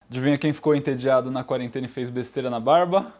Adivinha quem ficou entediado na quarentena e fez besteira na barba?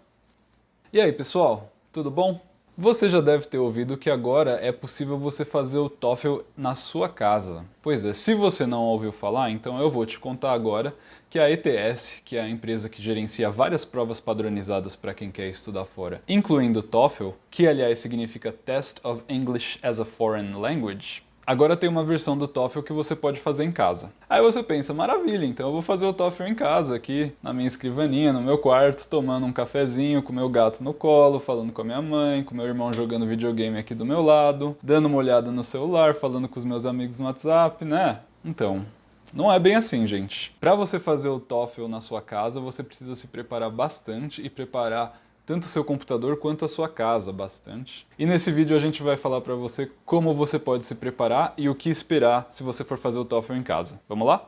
E aí, pessoal, tudo bom? Você já deve ter ouvido que agora é possível você fazer o TOEFL na sua casa. Pois é, se você não ouviu falar, então eu vou te contar agora que a ETS, que é a empresa que gerencia várias provas padronizadas para quem quer estudar fora, incluindo o TOEFL, que aliás significa Test of English as a Foreign Language, agora tem uma versão do TOEFL que você pode fazer em casa. Aí você pensa, maravilha, então eu vou fazer o TOEFL em casa, aqui na minha escrivaninha, no meu quarto, tomando um cafezinho, com meu gato no colo, falando com a minha mãe, com meu irmão jogando videogame aqui do meu lado, dando uma olhada no celular, falando com os meus amigos no WhatsApp, né? Então, não é bem assim, gente. Para você fazer o TOEFL na sua casa, você precisa se preparar bastante e preparar tanto o seu computador quanto a sua casa bastante. E nesse vídeo a gente vai falar para você como você pode se preparar e o que esperar se você for fazer o TOEFL em casa. Vamos lá?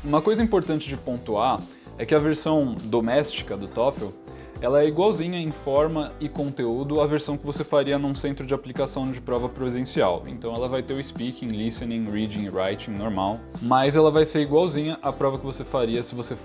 Uma coisa importante de pontuar é que a versão doméstica do TOEFL ela é igualzinha em forma e conteúdo à versão que você faria num centro de aplicação de prova presencial. Então ela vai ter o speaking, listening, reading e writing normal, mas ela vai ser igualzinha à prova que você faria se você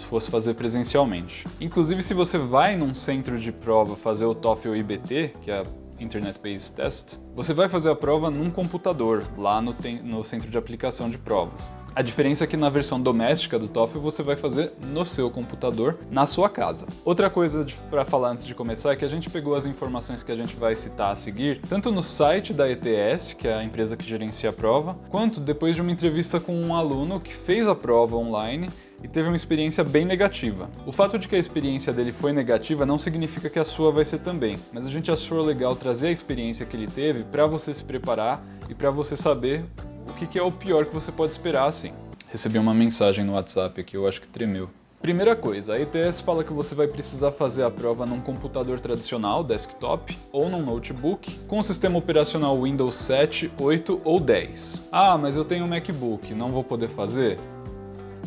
fosse fazer presencialmente. Inclusive, se você vai num centro de prova fazer o TOEFL IBT, que é Internet Based Test, você vai fazer a prova num computador, lá no centro de aplicação de provas. A diferença é que na versão doméstica do TOEFL você vai fazer no seu computador, na sua casa. Outra coisa para falar antes de começar é que a gente pegou as informações que a gente vai citar a seguir, tanto no site da ETS, que é a empresa que gerencia a prova, quanto depois de uma entrevista com um aluno que fez a prova online e teve uma experiência bem negativa. O fato de que a experiência dele foi negativa não significa que a sua vai ser também, mas a gente achou legal trazer a experiência que ele teve para você se preparar e para você saber o que é o pior que você pode esperar assim. Recebi uma mensagem no WhatsApp aqui, eu acho que tremeu. Primeira coisa, a ETS fala que você vai precisar fazer a prova num computador tradicional, desktop, ou num notebook, com o sistema operacional Windows 7, 8 ou 10. Ah, mas eu tenho um MacBook, não vou poder fazer?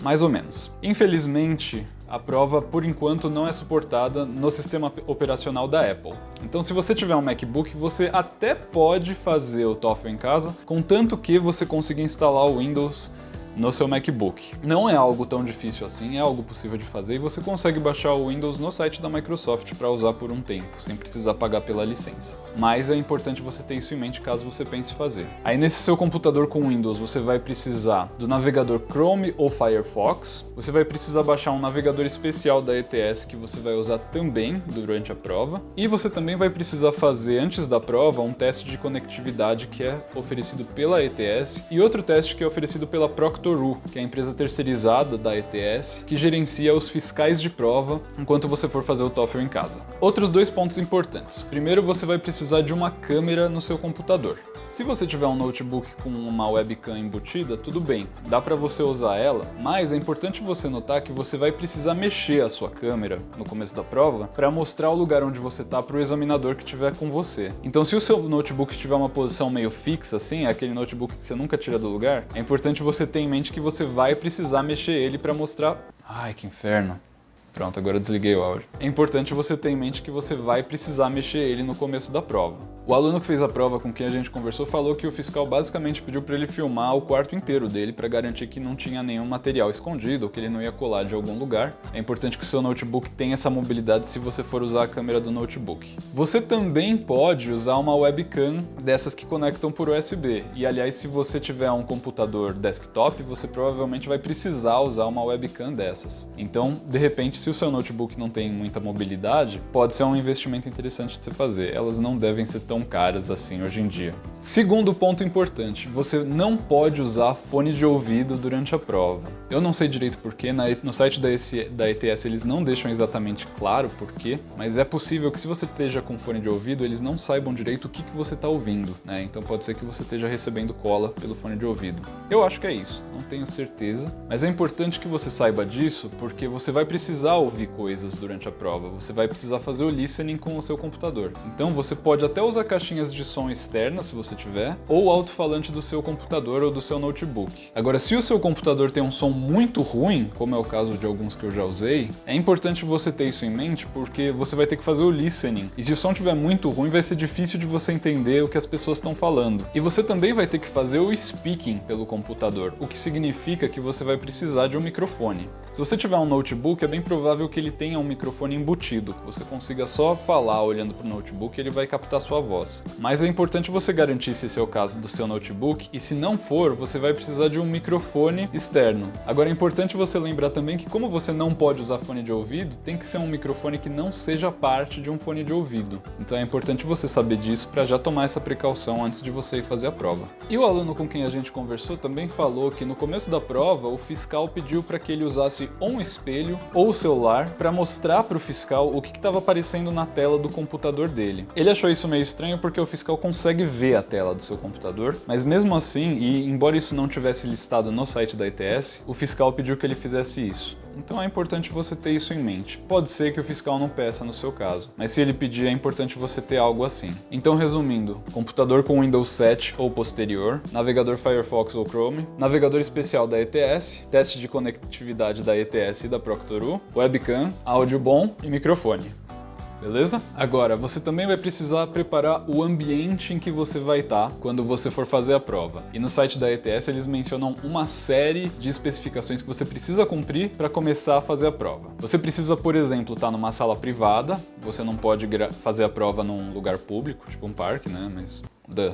Mais ou menos. Infelizmente, a prova, por enquanto, não é suportada no sistema operacional da Apple. Então, se você tiver um MacBook, você até pode fazer o TOEFL em casa, contanto que você consiga instalar o Windows no seu MacBook. Não é algo tão difícil assim, é algo possível de fazer e você consegue baixar o Windows no site da Microsoft para usar por um tempo, sem precisar pagar pela licença. Mas é importante você ter isso em mente caso você pense fazer. Aí nesse seu computador com Windows você vai precisar do navegador Chrome ou Firefox, você vai precisar baixar um navegador especial da ETS que você vai usar também durante a prova, e você também vai precisar fazer antes da prova um teste de conectividade que é oferecido pela ETS e outro teste que é oferecido pela Proctor, que é a empresa terceirizada da ETS, que gerencia os fiscais de prova enquanto você for fazer o TOEFL em casa. Outros dois pontos importantes. Primeiro, você vai precisar de uma câmera no seu computador. Se você tiver um notebook com uma webcam embutida, tudo bem, dá para você usar ela, mas é importante você notar que você vai precisar mexer a sua câmera no começo da prova para mostrar o lugar onde você está para o examinador que estiver com você. Então, se o seu notebook tiver uma posição meio fixa, assim, aquele notebook que você nunca tira do lugar, é importante você ter em mente que você vai precisar mexer ele para mostrar... Ai, que inferno! Pronto, agora eu desliguei o áudio. É importante você ter em mente que você vai precisar mexer ele no começo da prova. O aluno que fez a prova com quem a gente conversou falou que o fiscal basicamente pediu para ele filmar o quarto inteiro dele para garantir que não tinha nenhum material escondido ou que ele não ia colar de algum lugar. É importante que o seu notebook tenha essa mobilidade se você for usar a câmera do notebook. Você também pode usar uma webcam dessas que conectam por USB. E aliás, se você tiver um computador desktop, você provavelmente vai precisar usar uma webcam dessas. Então, de repente, se o seu notebook não tem muita mobilidade, pode ser um investimento interessante de se fazer. Elas não devem ser tão caras assim hoje em dia. Segundo ponto importante, você não pode usar fone de ouvido durante a prova. Eu não sei direito porquê, no site da ETS eles não deixam exatamente claro porquê, mas é possível que se você esteja com fone de ouvido, eles não saibam direito o que você está ouvindo, né? Então pode ser que você esteja recebendo cola pelo fone de ouvido. Eu acho que é isso, não tenho certeza, mas é importante que você saiba disso porque você vai precisar precisar ouvir coisas durante a prova, você vai precisar fazer o listening com o seu computador. Então você pode até usar caixinhas de som externas, se você tiver, ou o alto-falante do seu computador ou do seu notebook. Agora, se o seu computador tem um som muito ruim, como é o caso de alguns que eu já usei, é importante você ter isso em mente porque você vai ter que fazer o listening. E se o som estiver muito ruim, vai ser difícil de você entender o que as pessoas estão falando. E você também vai ter que fazer o speaking pelo computador, o que significa que você vai precisar de um microfone. Se você tiver um notebook, é bem provável que ele tenha um microfone embutido, que você consiga só falar olhando para o notebook e ele vai captar sua voz. Mas é importante você garantir se esse é o caso do seu notebook, e se não for, você vai precisar de um microfone externo. Agora é importante você lembrar também que, como você não pode usar fone de ouvido, tem que ser um microfone que não seja parte de um fone de ouvido. Então é importante você saber disso para já tomar essa precaução antes de você ir fazer a prova. E o aluno com quem a gente conversou também falou que no começo da prova o fiscal pediu para que ele usasse ou um espelho ou o celular para mostrar para o fiscal o que estava aparecendo na tela do computador dele. Ele achou isso meio estranho porque o fiscal consegue ver a tela do seu computador, mas mesmo assim, e embora isso não tivesse listado no site da ETS, o fiscal pediu que ele fizesse isso. Então é importante você ter isso em mente. Pode ser que o fiscal não peça no seu caso, mas se ele pedir é importante você ter algo assim. Então resumindo, computador com Windows 7 ou posterior, navegador Firefox ou Chrome, navegador especial da ETS, teste de conectividade da ETS e da Proctor.ru, webcam, áudio bom e microfone. Beleza? Agora, você também vai precisar preparar o ambiente em que você vai estar quando você for fazer a prova. E no site da ETS eles mencionam uma série de especificações que você precisa cumprir para começar a fazer a prova. Você precisa, por exemplo, estar numa sala privada, você não pode fazer a prova num lugar público, tipo um parque, né? Mas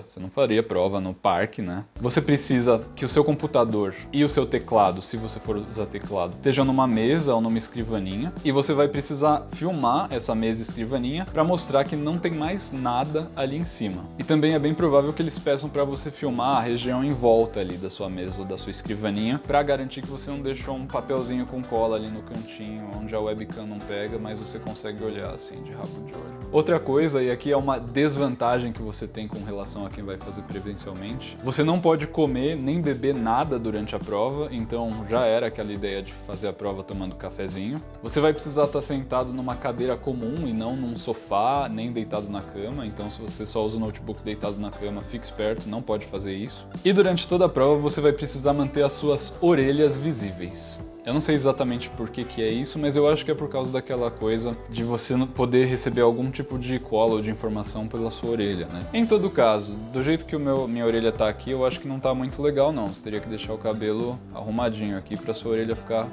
você não faria prova no parque, né? Você precisa que o seu computador e o seu teclado, se você for usar teclado, estejam numa mesa ou numa escrivaninha. E você vai precisar filmar essa mesa e escrivaninha para mostrar que não tem mais nada ali em cima. E também é bem provável que eles peçam para você filmar a região em volta ali da sua mesa ou da sua escrivaninha, para garantir que você não deixou um papelzinho com cola ali no cantinho, onde a webcam não pega, mas você consegue olhar assim de rabo de olho. Outra coisa, e aqui é uma desvantagem que você tem com relação a quem vai fazer presencialmente, você não pode comer nem beber nada durante a prova, então já era aquela ideia de fazer a prova tomando cafezinho. Você vai precisar estar sentado numa cadeira comum e não num sofá, nem deitado na cama, então se você só usa o notebook deitado na cama, fique esperto, não pode fazer isso. E durante toda a prova você vai precisar manter as suas orelhas visíveis. Eu não sei exatamente por que é isso, mas eu acho que é por causa daquela coisa de você não poder receber algum tipo de cola ou de informação pela sua orelha, né? Em todo caso, do jeito que minha orelha tá aqui, eu acho que não tá muito legal não. Você teria que deixar o cabelo arrumadinho aqui para sua orelha ficar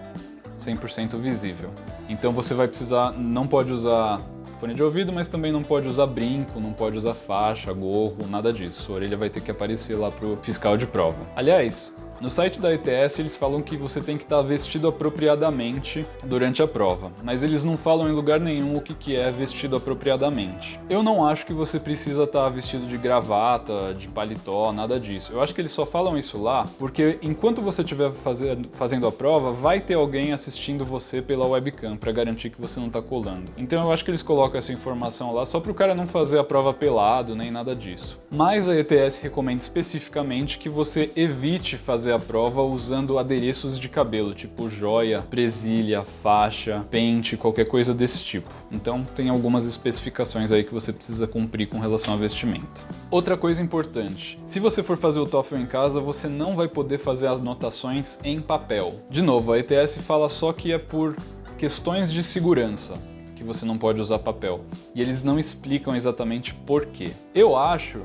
100% visível. Então você vai precisar, não pode usar fone de ouvido, mas também não pode usar brinco, não pode usar faixa, gorro, nada disso. Sua orelha vai ter que aparecer lá pro fiscal de prova. Aliás, no site da ETS eles falam que você tem que estar vestido apropriadamente durante a prova, mas eles não falam em lugar nenhum o que é vestido apropriadamente. Eu não acho que você precisa estar vestido de gravata, de paletó, nada disso. Eu acho que eles só falam isso lá porque enquanto você estiver fazendo a prova, vai ter alguém assistindo você pela webcam para garantir que você não está colando. Então eu acho que eles colocam essa informação lá só para o cara não fazer a prova pelado, nem nada disso. Mas a ETS recomenda especificamente que você evite fazer a prova usando adereços de cabelo, tipo joia, presilha, faixa, pente, qualquer coisa desse tipo. Então tem algumas especificações aí que você precisa cumprir com relação a vestimenta. Outra coisa importante, se você for fazer o TOEFL em casa, você não vai poder fazer as anotações em papel. De novo, a ETS fala só que é por questões de segurança que você não pode usar papel. E eles não explicam exatamente por quê. Eu acho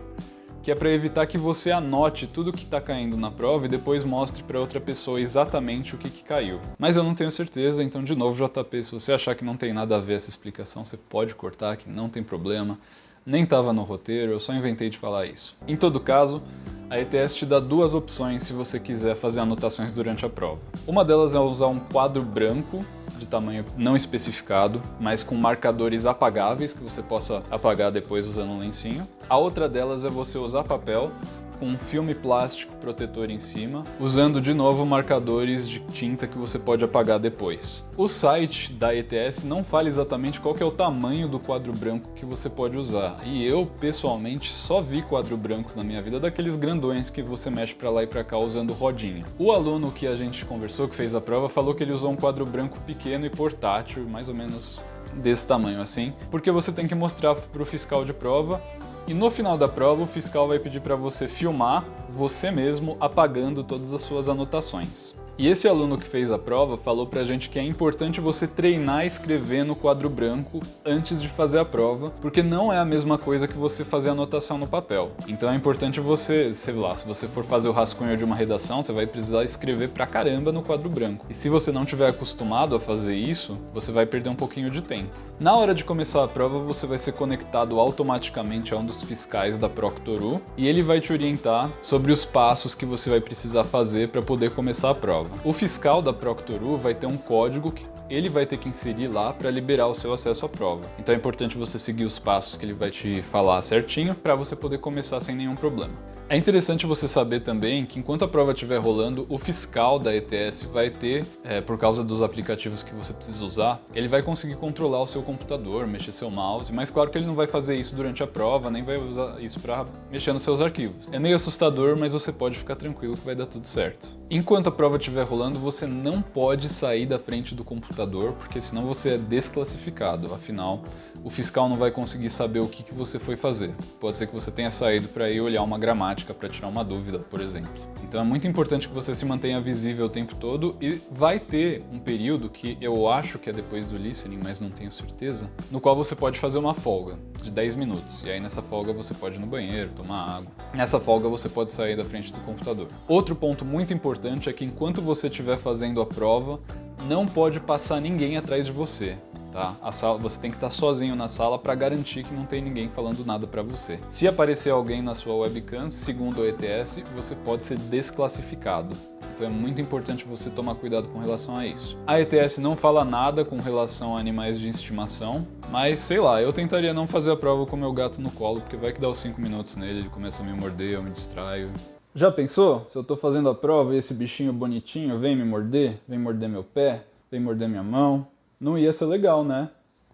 que é para evitar que você anote tudo que está caindo na prova e depois mostre para outra pessoa exatamente o que caiu. Mas eu não tenho certeza, então de novo, JP, se você achar que não tem nada a ver essa explicação, você pode cortar, que não tem problema. Nem estava no roteiro, eu só inventei de falar isso. Em todo caso, a ETS te dá duas opções se você quiser fazer anotações durante a prova. Uma delas é usar um quadro branco, de tamanho não especificado, mas com marcadores apagáveis que você possa apagar depois usando um lencinho. A outra delas é você usar papel com um filme plástico protetor em cima, usando de novo marcadores de tinta que você pode apagar depois. O site da ETS não fala exatamente qual que é o tamanho do quadro branco que você pode usar, e eu pessoalmente só vi quadro brancos na minha vida daqueles grandões que você mexe pra lá e pra cá usando rodinha. O aluno que a gente conversou, que fez a prova, falou que ele usou um quadro branco pequeno e portátil, mais ou menos desse tamanho assim, porque você tem que mostrar para o fiscal de prova e no final da prova o fiscal vai pedir para você filmar você mesmo apagando todas as suas anotações. E esse aluno que fez a prova falou pra gente que é importante você treinar escrever no quadro branco antes de fazer a prova, porque não é a mesma coisa que você fazer anotação no papel. Então é importante você, sei lá, se você for fazer o rascunho de uma redação, você vai precisar escrever pra caramba no quadro branco. E se você não tiver acostumado a fazer isso, você vai perder um pouquinho de tempo. Na hora de começar a prova, você vai ser conectado automaticamente a um dos fiscais da Proctor.ru e ele vai te orientar sobre os passos que você vai precisar fazer para poder começar a prova. O fiscal da Proctor.ru vai ter um código que ele vai ter que inserir lá para liberar o seu acesso à prova. Então é importante você seguir os passos que ele vai te falar certinho para você poder começar sem nenhum problema. É interessante você saber também que enquanto a prova estiver rolando, o fiscal da ETS vai ter, por causa dos aplicativos que você precisa usar, ele vai conseguir controlar o seu computador, mexer seu mouse, mas claro que ele não vai fazer isso durante a prova, nem vai usar isso para mexer nos seus arquivos. É meio assustador, mas você pode ficar tranquilo que vai dar tudo certo. Enquanto a prova estiver rolando, você não pode sair da frente do computador, porque senão você é desclassificado, afinal, o fiscal não vai conseguir saber o que você foi fazer. Pode ser que você tenha saído para ir olhar uma gramática para tirar uma dúvida, por exemplo. Então é muito importante que você se mantenha visível o tempo todo e vai ter um período que eu acho que é depois do listening, mas não tenho certeza, no qual você pode fazer uma folga de 10 minutos. E aí nessa folga você pode ir no banheiro, tomar água. Nessa folga você pode sair da frente do computador. Outro ponto muito importante é que enquanto você estiver fazendo a prova, não pode passar ninguém atrás de você. Tá? Você tem que estar sozinho na sala para garantir que não tem ninguém falando nada para você. Se aparecer alguém na sua webcam, segundo o ETS, você pode ser desclassificado. Então é muito importante você tomar cuidado com relação a isso. A ETS não fala nada com relação a animais de estimação, mas sei lá, eu tentaria não fazer a prova com meu gato no colo, porque vai que dá os 5 minutos nele, ele começa a me morder, eu me distraio. Já pensou? Se eu tô fazendo a prova e esse bichinho bonitinho vem me morder, vem morder meu pé, vem morder minha mão? Não ia ser legal, né?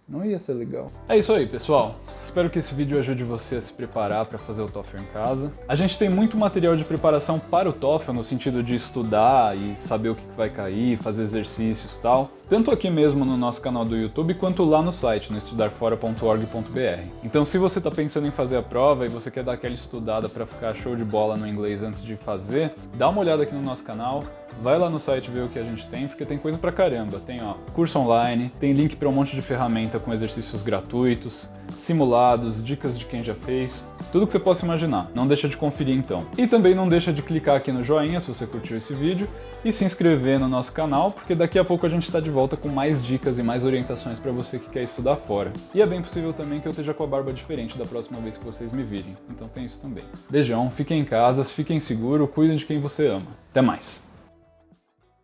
Não ia ser legal. É isso aí, pessoal. Espero que esse vídeo ajude você a se preparar para fazer o TOEFL em casa. A gente tem muito material de preparação para o TOEFL, no sentido de estudar e saber o que vai cair, fazer exercícios e tal. Tanto aqui mesmo no nosso canal do YouTube, quanto lá no site, no estudarfora.org.br. Então se você está pensando em fazer a prova e você quer dar aquela estudada para ficar show de bola no inglês antes de fazer, dá uma olhada aqui no nosso canal. Vai lá no site ver o que a gente tem, porque tem coisa pra caramba. Tem curso online, tem link para um monte de ferramenta com exercícios gratuitos, simulados, dicas de quem já fez, tudo que você possa imaginar. Não deixa de conferir então. E também não deixa de clicar aqui no joinha se você curtiu esse vídeo e se inscrever no nosso canal, porque daqui a pouco a gente está de volta com mais dicas e mais orientações para você que quer estudar fora. E é bem possível também que eu esteja com a barba diferente da próxima vez que vocês me virem. Então tem isso também. Beijão, fiquem em casa, fiquem seguros, cuidem de quem você ama. Até mais!